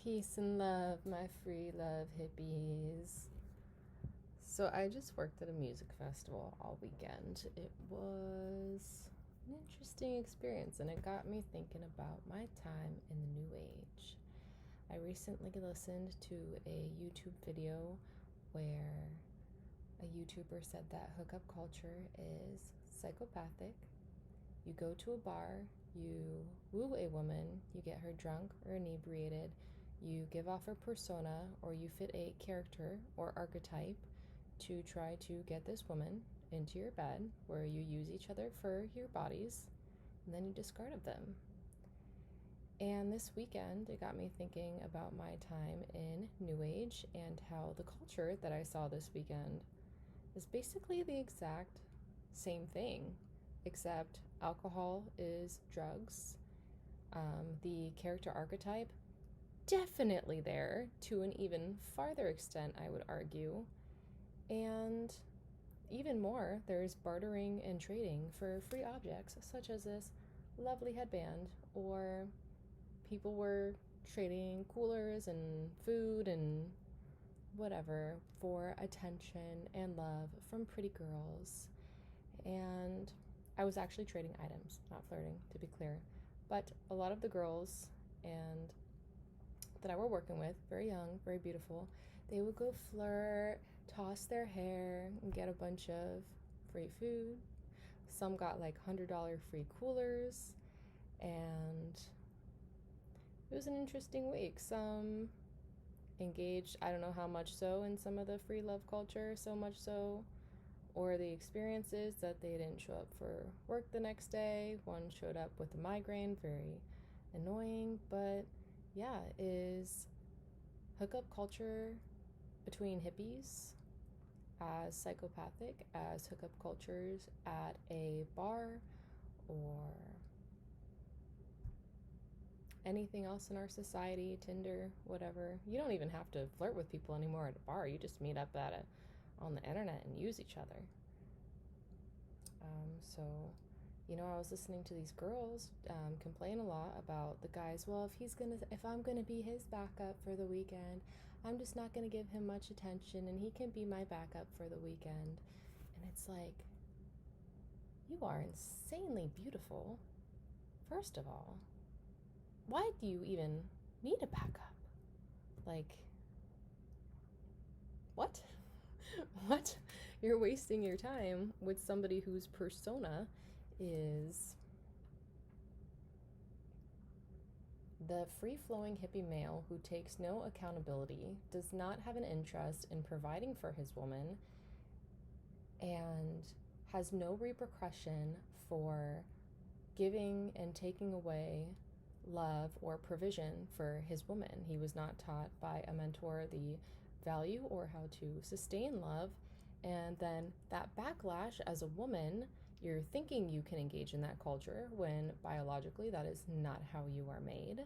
Peace and love, my free love hippies. So I just worked at a music festival all weekend. It was an interesting experience and it got me thinking about my time in the new age. I recently listened to a YouTube video where a YouTuber said that hookup culture is psychopathic. You go to a bar, you woo a woman, you get her drunk or inebriated, you give off a persona or you fit a character or archetype to try to get this woman into your bed where you use each other for your bodies and then you discard of them. And this weekend, it got me thinking about my time in New Age and how the culture that I saw this weekend is basically the exact same thing, except alcohol is drugs. The character archetype, definitely there to an even farther extent, I would argue. And even more, there's bartering and trading for free objects, such as this lovely headband, or people were trading coolers and food and whatever for attention and love from pretty girls. And I was actually trading items, not flirting, to be clear. But a lot of the girls and that I were working with, very young, very beautiful, they would go flirt, toss their hair, and get a bunch of free food. Some got like $100 free coolers, and it was an interesting week. Some engaged, I don't know how much so, in some of the free love culture, so much so, or the experiences that they didn't show up for work the next day. One showed up with a migraine, very annoying, but yeah, is hookup culture between hippies as psychopathic as hookup cultures at a bar or anything else in our society, Tinder, whatever. You don't even have to flirt with people anymore at a bar. You just meet up on the internet and use each other. So, I was listening to these girls complain a lot about the guys. Well, if I'm gonna be his backup for the weekend, I'm just not gonna give him much attention, and he can be my backup for the weekend. And it's like, you are insanely beautiful. First of all, why do you even need a backup? Like, what? What? You're wasting your time with somebody whose persona is the free-flowing hippie male who takes no accountability, does not have an interest in providing for his woman, and has no repercussion for giving and taking away love or provision for his woman. He was not taught by a mentor the value or how to sustain love. And then that backlash as a woman, you're thinking you can engage in that culture when biologically that is not how you are made.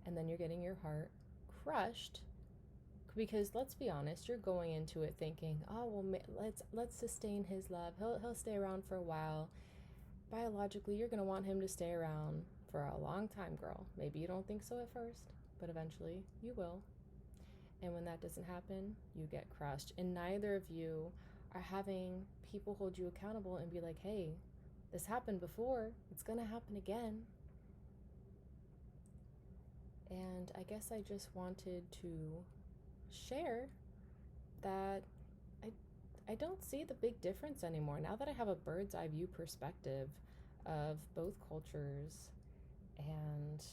And then you're getting your heart crushed because, let's be honest, you're going into it thinking, oh well, let's sustain his love. He'll stay around for a while. Biologically, you're gonna want him to stay around for a long time, girl. Maybe you don't think so at first, but eventually you will. And when that doesn't happen, you get crushed. And neither of you are having people hold you accountable and be like, hey, this happened before, it's gonna happen again. And I guess I just wanted to share that I don't see the big difference anymore. Now that I have a bird's eye view perspective of both cultures, and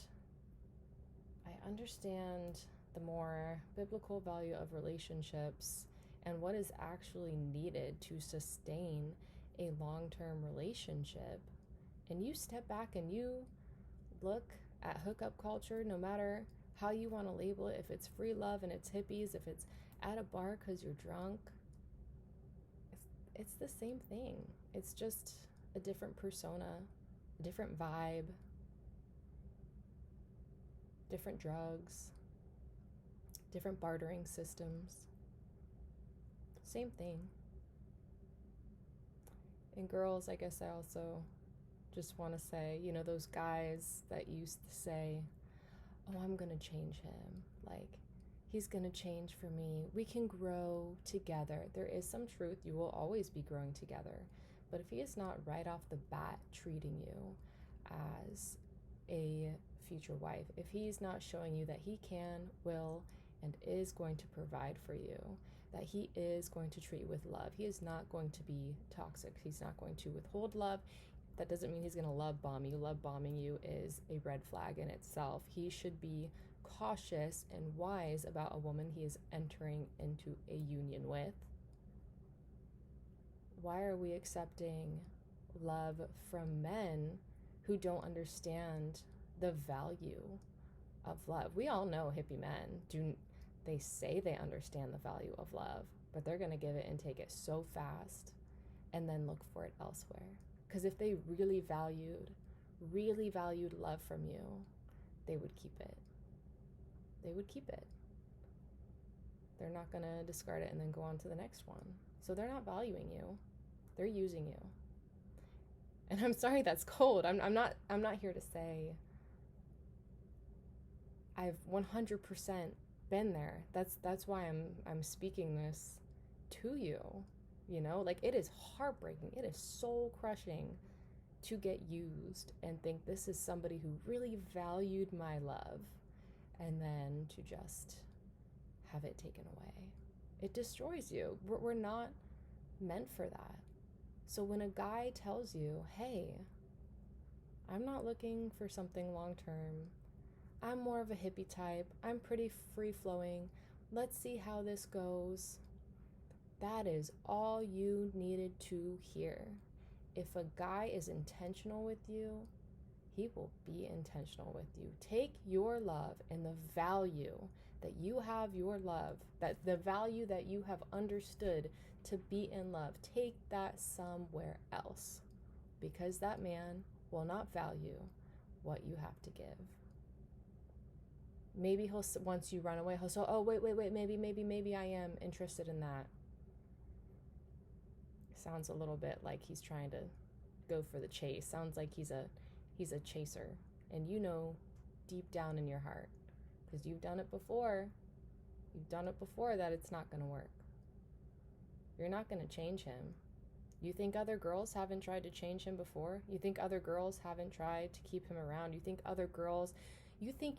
I understand the more biblical value of relationships and what is actually needed to sustain a long-term relationship, and you step back and you look at hookup culture, no matter how you want to label it, if it's free love and it's hippies, if it's at a bar because you're drunk, it's the same thing. It's just a different persona, a different vibe, different drugs, different bartering systems. Same thing. And girls, I guess I also just want to say, those guys that used to say, oh, I'm going to change him. Like, he's going to change for me. We can grow together. There is some truth. You will always be growing together. But if he is not right off the bat treating you as a future wife, if he's not showing you that he can, will, and is going to provide for you, that he is going to treat you with love, he is not going to be toxic, he's not going to withhold love, that doesn't mean he's going to love bomb you. Love bombing you is a red flag in itself. He should be cautious and wise about a woman he is entering into a union with. Why are we accepting love from men who don't understand the value of love? We all know hippie men they say they understand the value of love, but they're going to give it and take it so fast and then look for it elsewhere. Because if they really valued love from you, they would keep it. They would keep it. They're not going to discard it and then go on to the next one. So they're not valuing you. They're using you. And I'm sorry that's cold. I'm not here to say I've 100% been there. That's why I'm speaking this to you. You know, like, it is heartbreaking. It is soul crushing to get used and think this is somebody who really valued my love, and then to just have it taken away. It destroys you. We're not meant for that. So when a guy tells you, hey, I'm not looking for something long term, I'm more of a hippie type, I'm pretty free flowing, let's see how this goes. That is all you needed to hear. If a guy is intentional with you, he will be intentional with you. Take your love and the value that you have your love, that the value that you have understood to be in love, take that somewhere else, because that man will not value what you have to give. Maybe he'll, once you run away, he'll say, oh, wait, maybe I am interested in that. Sounds a little bit like he's trying to go for the chase. Sounds like he's a chaser. And you know deep down in your heart, because you've done it before, that it's not going to work. You're not going to change him. You think other girls haven't tried to change him before? You think other girls haven't tried to keep him around? You think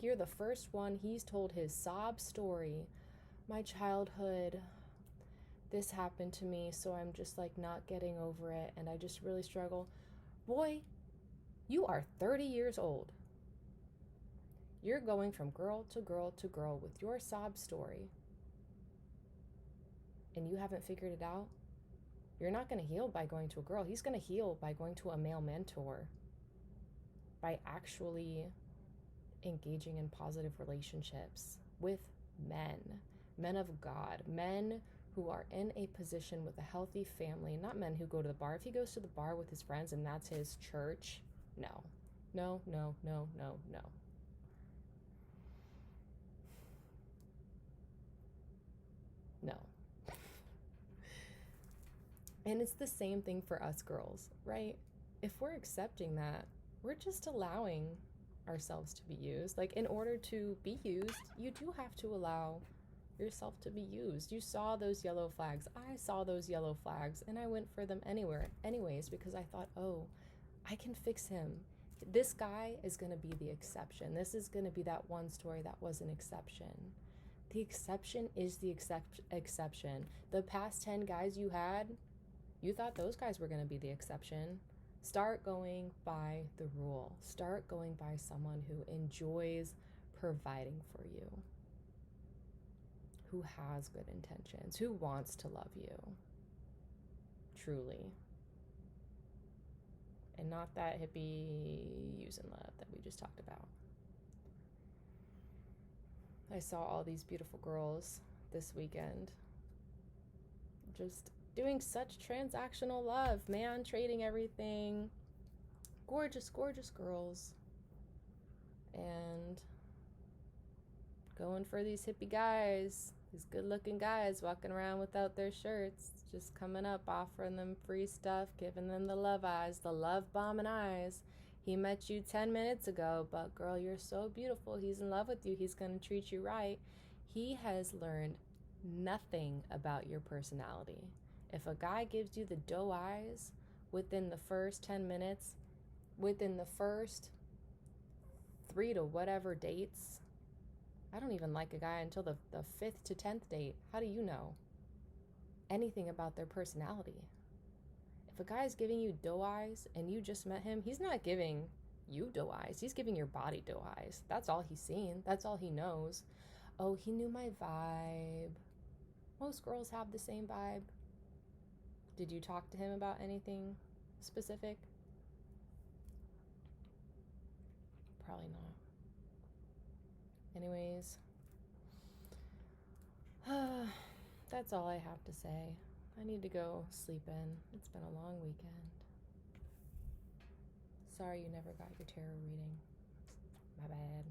you're the first one he's told his sob story. My childhood, this happened to me, so I'm just like not getting over it, and I just really struggle. Boy, you are 30 years old. You're going from girl to girl to girl with your sob story, and you haven't figured it out. You're not going to heal by going to a girl. He's going to heal by going to a male mentor, by actually engaging in positive relationships with men of God, men who are in a position with a healthy family, not men who go to the bar. If he goes to the bar with his friends and that's his church, no. No. And it's the same thing for us girls, right? If we're accepting that, we're just allowing ourselves to be used. Like, in order to be used, you do have to allow yourself to be used. You saw those yellow flags. I saw those yellow flags, and I went for them anyways, because I thought, oh, I can fix him. This guy is going to be the exception. This is going to be that one story that was an exception. The exception is the exception. The past 10 guys you had, you thought those guys were going to be the exception. Start going by the rule. Start going by someone who enjoys providing for you, who has good intentions, who wants to love you, truly. And not that hippie using love that we just talked about. I saw all these beautiful girls this weekend just doing such transactional love, man, trading everything. Gorgeous, gorgeous girls. And going for these hippie guys, these good-looking guys walking around without their shirts, just coming up, offering them free stuff, giving them the love eyes, the love bombing eyes. He met you 10 minutes ago, but girl, you're so beautiful. He's in love with you. He's going to treat you right. He has learned nothing about your personality. If a guy gives you the doe eyes within the first 10 minutes, within the first 3 to whatever dates, I don't even like a guy until the 5th to 10th date. How do you know anything about their personality? If a guy's giving you doe eyes and you just met him, he's not giving you doe eyes. He's giving your body doe eyes. That's all he's seen. That's all he knows. Oh, he knew my vibe. Most girls have the same vibe. Did you talk to him about anything specific? Probably not. Anyways, that's all I have to say. I need to go sleep in. It's been a long weekend. Sorry you never got your tarot reading. My bad.